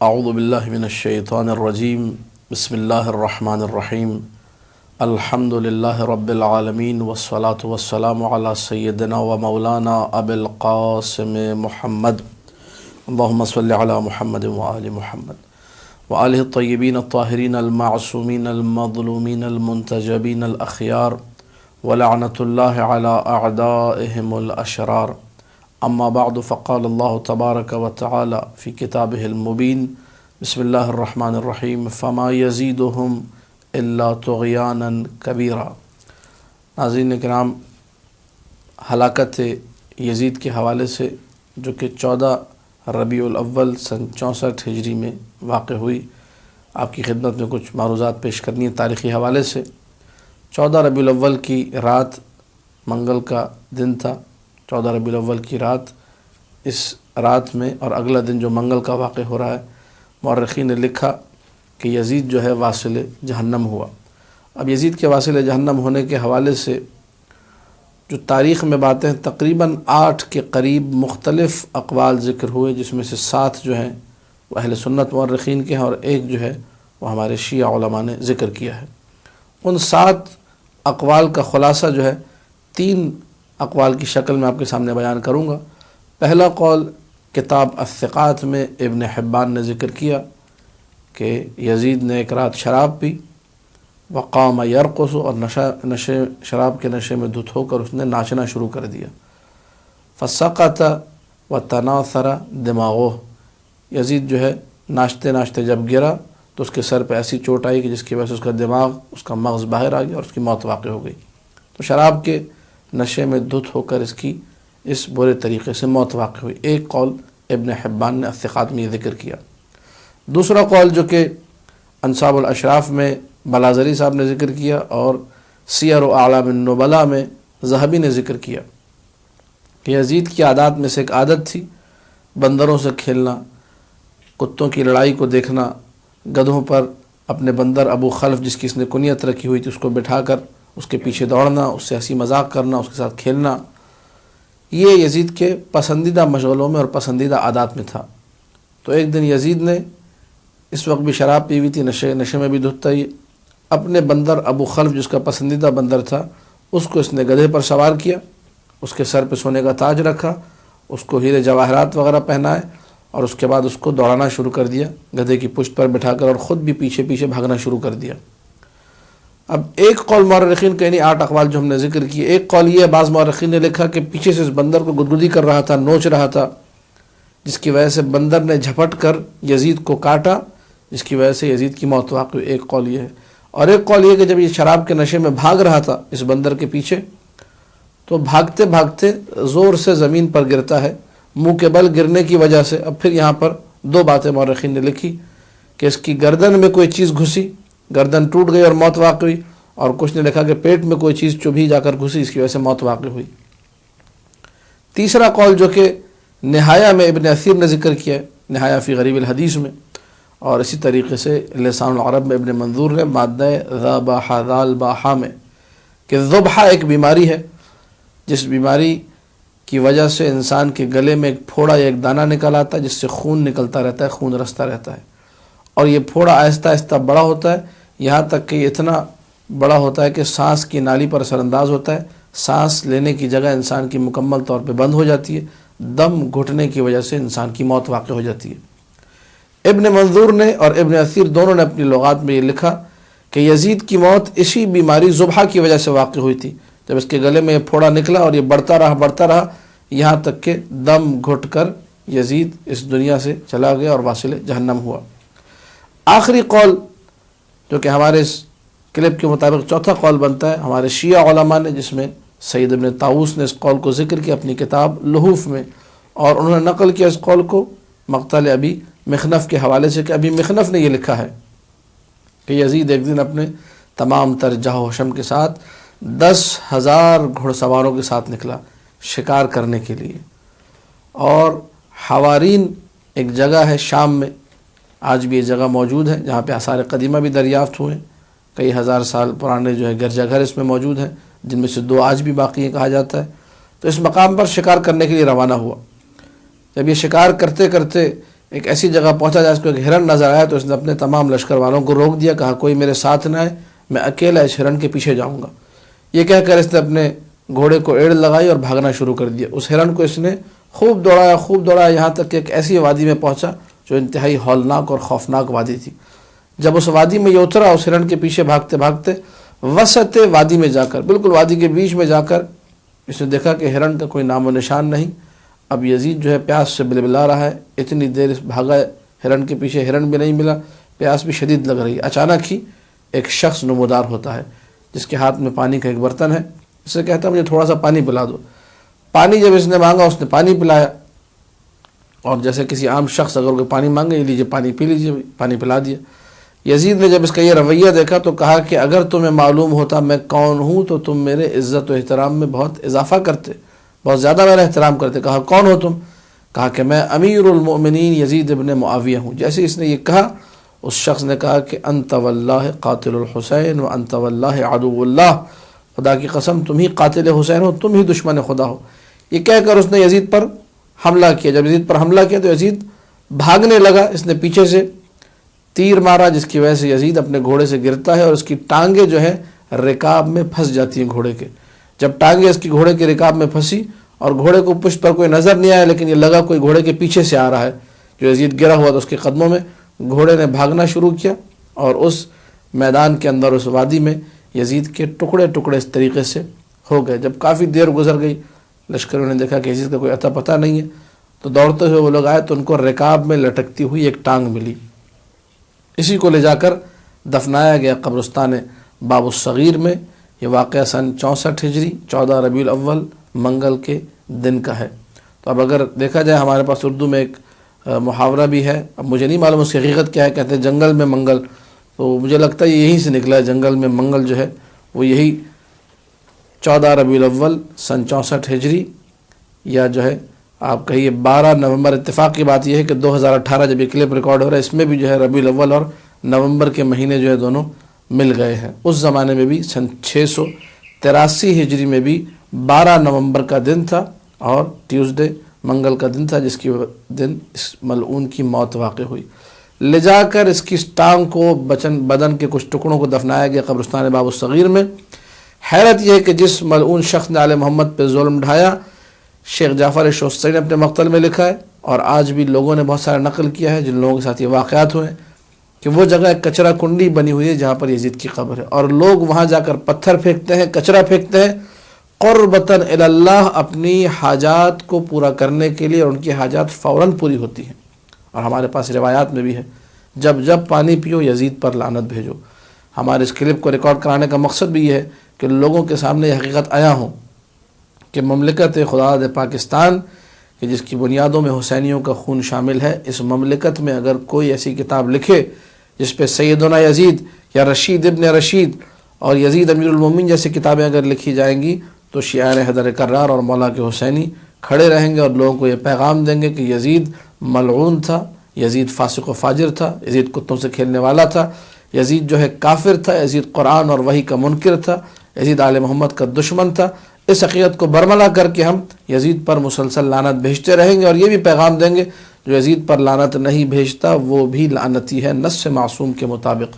اعوذ باللہ من الشیطان الرجیم بسم اللہ الرحمن الرحیم الحمد للہ رب العالمین والصلاة والسلام علی سیدنا و مولانا ابی القاسم محمد اللہم صلی علی محمد وآل محمد وآلہ الطیبین الطاہرین المعصومین المظلومین المنتجبین الاخیار ولعنۃ اللہ علی اعدائہم الاشرار اما بعد فقال اللہ تبارک و تعالی فی کتابہ المبین بسم اللہ الرحمن الرحیم فما یزیدہم الا طغیانا کبیرا۔ ناظرین کرام، ہلاکت یزید کے حوالے سے جو کہ 14 ربیع الاول سن 64 ہجری میں واقع ہوئی، آپ کی خدمت میں کچھ معروضات پیش کرنی ہے تاریخی حوالے سے۔ 14 ربیع الاول کی رات منگل کا دن تھا۔ 14 ربیع الاول کی رات، اس رات میں اور اگلا دن جو منگل کا واقع ہو رہا ہے، مورخین نے لکھا کہ یزید جو ہے واصل جہنم ہوا۔ اب یزید کے واصل جہنم ہونے کے حوالے سے جو تاریخ میں باتیں تقریباً 8 کے قریب مختلف اقوال ذکر ہوئے، جس میں سے 7 جو ہیں وہ اہل سنت مورخین کے ہیں اور ایک جو ہے وہ ہمارے شیعہ علماء نے ذکر کیا ہے۔ ان 7 اقوال کا خلاصہ جو ہے 3 اقوال کی شکل میں آپ کے سامنے بیان کروں گا۔ پہلا قول کتاب الثقات میں ابن حبان نے ذکر کیا کہ یزید نے ایک رات شراب پی، وقام یرقص، اور شراب کے نشے میں دھت ہو کر اس نے ناچنا شروع کر دیا۔ فسقط وتناثر دماغه، یزید جو ہے ناچتے ناچتے جب گرا تو اس کے سر پہ ایسی چوٹ آئی کہ جس کی وجہ سے اس کا دماغ، اس کا مغز باہر آ گیا اور اس کی موت واقع ہو گئی۔ تو شراب کے نشے میں دھت ہو کر اس برے طریقے سے موت واقع ہوئی۔ ایک قول ابن حبان نے الثقات میں یہ ذکر کیا۔ دوسرا قول جو کہ انصاب الاشراف میں بلازری صاحب نے ذکر کیا اور سیر و اعلام النبلاء میں ذہبی نے ذکر کیا کہ یزید کی عادات میں سے ایک عادت تھی بندروں سے کھیلنا، کتوں کی لڑائی کو دیکھنا، گدھوں پر اپنے بندر ابو خلف جس کی اس نے کنیت رکھی ہوئی تھی اس کو بٹھا کر اس کے پیچھے دوڑنا، اس سے ہنسی مذاق کرنا، اس کے ساتھ کھیلنا۔ یہ یزید کے پسندیدہ مشغلوں میں اور پسندیدہ عادات میں تھا۔ تو ایک دن یزید نے، اس وقت بھی شراب پی ہوئی تھی، نشے میں بھی دھتا ہی، اپنے بندر ابو خلف جس کا پسندیدہ بندر تھا اس کو اس نے گدھے پر سوار کیا، اس کے سر پہ سونے کا تاج رکھا، اس کو ہیرے جواہرات وغیرہ پہنائے اور اس کے بعد اس کو دوڑانا شروع کر دیا گدھے کی پشت پر بٹھا کر، اور خود بھی پیچھے پیچھے بھاگنا شروع کر دیا۔ اب ایک قول مورخین کا، یعنی 8 اقوال جو ہم نے ذکر کیے، ایک قول یہ ہے، بعض مورخین نے لکھا کہ پیچھے سے اس بندر کو گدگدی کر رہا تھا، نوچ رہا تھا، جس کی وجہ سے بندر نے جھپٹ کر یزید کو کاٹا، جس کی وجہ سے یزید کی موت واقع ہوئی۔ ایک قول یہ ہے، اور ایک قول یہ کہ جب یہ شراب کے نشے میں بھاگ رہا تھا اس بندر کے پیچھے، تو بھاگتے بھاگتے زور سے زمین پر گرتا ہے، منہ کے بل گرنے کی وجہ سے۔ اب پھر یہاں پر 2 باتیں مورخین نے لکھی کہ اس کی گردن میں کوئی چیز گھسی، گردن ٹوٹ گئی اور موت واقع ہوئی، اور کچھ نے لکھا کہ پیٹ میں کوئی چیز چبھی جا کر گھسی، اس کی وجہ سے موت واقع ہوئی۔ تیسرا قول جو کہ نہایہ میں ابن اثیر نے ذکر کیا ہے، نہایہ فی غریب الحدیث میں، اور اسی طریقے سے لسان العرب میں ابن منظور نے مادہ ذبح ذال باحا میں، کہ ذبحہ ایک بیماری ہے جس بیماری کی وجہ سے انسان کے گلے میں ایک پھوڑا یا ایک دانہ نکل آتا ہے، جس سے خون نکلتا رہتا ہے، خون رستا رہتا ہے، اور یہ پھوڑا آہستہ آہستہ بڑا ہوتا ہے، یہاں تک کہ یہ اتنا بڑا ہوتا ہے کہ سانس کی نالی پر اثر انداز ہوتا ہے، سانس لینے کی جگہ انسان کی مکمل طور پہ بند ہو جاتی ہے، دم گھٹنے کی وجہ سے انسان کی موت واقع ہو جاتی ہے۔ ابن منظور نے اور ابن اثیر دونوں نے اپنی لغات میں یہ لکھا کہ یزید کی موت اسی بیماری ذبحہ کی وجہ سے واقع ہوئی تھی، جب اس کے گلے میں یہ پھوڑا نکلا اور یہ بڑھتا رہا یہاں تک کہ دم گھٹ کر یزید اس دنیا سے چلا گیا اور واصل جہنم ہوا۔ آخری قول جو کہ ہمارے اس کلپ کے مطابق چوتھا قول بنتا ہے ہمارے شیعہ علماء نے، جس میں سید ابن طاووس نے اس قول کو ذکر کیا اپنی کتاب لحوف میں، اور انہوں نے نقل کیا اس قول کو مقتل ابی مخنف کے حوالے سے، کہ ابی مخنف نے یہ لکھا ہے کہ یزید ایک دن اپنے تمام تر جاہ و حشم کے ساتھ 10,000 گھڑ سواروں کے ساتھ نکلا شکار کرنے کے لیے، اور حوارین ایک جگہ ہے شام میں، آج بھی یہ جگہ موجود ہے جہاں پہ آثار قدیمہ بھی دریافت ہوئے، کئی ہزار سال پرانے جو ہے گرجا گھر اس میں موجود ہیں، جن میں سے 2 آج بھی باقی ہیں کہا جاتا ہے۔ تو اس مقام پر شکار کرنے کے لیے روانہ ہوا۔ جب یہ شکار کرتے کرتے ایک ایسی جگہ پہنچا جہاں اس کو ایک ہرن نظر آیا تو اس نے اپنے تمام لشکر والوں کو روک دیا، کہا کوئی میرے ساتھ نہ آئے، میں اکیلا اس ہرن کے پیچھے جاؤں گا۔ یہ کہہ کر اس نے اپنے گھوڑے کو ایڑ لگائی اور بھاگنا شروع کر دیا۔ اس ہرن کو اس نے خوب دوڑایا یہاں تک کہ ایک ایسی وادی میں پہنچا جو انتہائی ہولناک اور خوفناک وادی تھی۔ جب اس وادی میں یہ اترا، اس ہرن کے پیچھے بھاگتے بھاگتے وسط وادی میں جا کر، بالکل وادی کے بیچ میں جا کر اس نے دیکھا کہ ہرن کا کوئی نام و نشان نہیں۔ اب یزید جو ہے پیاس سے بلبلا رہا ہے، اتنی دیر بھاگا ہرن کے پیچھے، ہرن بھی نہیں ملا، پیاس بھی شدید لگ رہی ہے۔ اچانک ہی ایک شخص نمودار ہوتا ہے جس کے ہاتھ میں پانی کا ایک برتن ہے، اس سے کہتا ہے مجھے تھوڑا سا پانی پلا دو۔ پانی جب اس نے مانگا، اس نے پانی پلایا، اور جیسے کسی عام شخص اگر کوئی پانی مانگے، یہ لیجیے پانی پی لیجیے، پانی پلا دیا۔ یزید نے جب اس کا یہ رویہ دیکھا تو کہا کہ اگر تمہیں معلوم ہوتا میں کون ہوں تو تم میرے عزت و احترام میں بہت اضافہ کرتے، بہت زیادہ میرا احترام کرتے۔ کہا کون ہو تم؟ کہا کہ میں امیر المؤمنین یزید ابن معاویہ ہوں۔ جیسے اس نے یہ کہا، اس شخص نے کہا کہ انت واللہ قاتل الحسین و انت واللہ عدو اللہ، خدا کی قسم تم ہی قاتل حسین ہو، تم ہی دشمن خدا ہو۔ یہ کہہ کر اس نے یزید پر حملہ کیا۔ جب یزید پر حملہ کیا تو یزید بھاگنے لگا، اس نے پیچھے سے تیر مارا جس کی وجہ سے یزید اپنے گھوڑے سے گرتا ہے اور اس کی ٹانگیں جو ہے رکاب میں پھنس جاتی ہیں گھوڑے کے۔ جب ٹانگیں اس کی گھوڑے کے رکاب میں پھنسی اور گھوڑے کو پشت پر کوئی نظر نہیں آیا، لیکن یہ لگا کوئی گھوڑے کے پیچھے سے آ رہا ہے، جو یزید گرا ہوا تھا اس کے قدموں میں، گھوڑے نے بھاگنا شروع کیا اور اس میدان کے اندر، اس وادی میں یزید کے ٹکڑے ٹکڑے اس طریقے سے ہو گئے۔ جب کافی دیر گزر گئی، لشکروں نے دیکھا کہ یزید کا کوئی اتا پتہ نہیں ہے، تو دوڑتے ہوئے وہ لوگ آئے تو ان کو رکاب میں لٹکتی ہوئی ایک ٹانگ ملی۔ اسی کو لے جا کر دفنایا گیا قبرستان باب الصغیر میں۔ یہ واقعہ سن 64 ہجری 14 ربیع الاول منگل کے دن کا ہے۔ تو اب اگر دیکھا جائے، ہمارے پاس اردو میں ایک محاورہ بھی ہے، اب مجھے نہیں معلوم اس کی حقیقت کیا ہے، کہتے ہیں جنگل میں منگل، تو مجھے لگتا ہے یہیں سے نکلا ہے، جنگل میں منگل جو ہے وہ یہی 14 ربیع الاول سن 64 ہجری، یا جو ہے آپ کہیے 12 نومبر۔ اتفاق کی بات یہ ہے کہ 2018 جب یہ کلپ ریکارڈ ہو رہا ہے، اس میں بھی جو ہے ربیع الاول اور نومبر کے مہینے جو ہے دونوں مل گئے ہیں۔ اس زمانے میں بھی سن 683 ہجری میں بھی 12 نومبر کا دن تھا اور ٹیوزڈے منگل کا دن تھا، جس کی دن اس ملعون کی موت واقع ہوئی۔ لے جا کر اس کی ٹانگ کو، بدن کے کچھ ٹکڑوں کو دفنایا گیا قبرستان باب الصغیر میں۔ حیرت یہ ہے کہ جس ملعون شخص نے آل محمد پہ ظلم ڈھایا، شیخ جعفر شوستری نے اپنے مقتل میں لکھا ہے، اور آج بھی لوگوں نے بہت سارا نقل کیا ہے جن لوگوں کے ساتھ یہ واقعات ہوئے، کہ وہ جگہ ایک کچرا کنڈی بنی ہوئی ہے جہاں پر یزید کی قبر ہے، اور لوگ وہاں جا کر پتھر پھینکتے ہیں، کچرا پھینکتے ہیں، قربتاً الی اللہ، اپنی حاجات کو پورا کرنے کے لیے، اور ان کی حاجات فوراً پوری ہوتی ہیں۔ اور ہمارے پاس روایات میں بھی ہے، جب جب پانی پیو یزید پر لعنت بھیجو۔ ہمارے اس کلپ کو ریکارڈ کرانے کا مقصد بھی یہ ہے کہ لوگوں کے سامنے یہ حقیقت آیا ہوں کہ مملکت خدا پاکستان، کہ جس کی بنیادوں میں حسینیوں کا خون شامل ہے، اس مملکت میں اگر کوئی ایسی کتاب لکھے جس پہ سیدنا یزید یا رشید ابن رشید اور یزید امیر المومنین جیسی کتابیں اگر لکھی جائیں گی، تو شیعان حیدر کرار اور مولا کے حسینی کھڑے رہیں گے اور لوگوں کو یہ پیغام دیں گے کہ یزید ملعون تھا، یزید فاسق و فاجر تھا، یزید کتوں سے کھیلنے والا تھا، یزید جو ہے کافر تھا، یزید قرآن اور وحی کا منکر تھا، یزید آل محمد کا دشمن تھا۔ اس حقیقت کو برملا کر کے ہم یزید پر مسلسل لعنت بھیجتے رہیں گے، اور یہ بھی پیغام دیں گے جو یزید پر لعنت نہیں بھیجتا وہ بھی لعنتی ہے، نص معصوم کے مطابق۔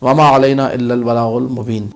وما علینا الا البلاغ المبین۔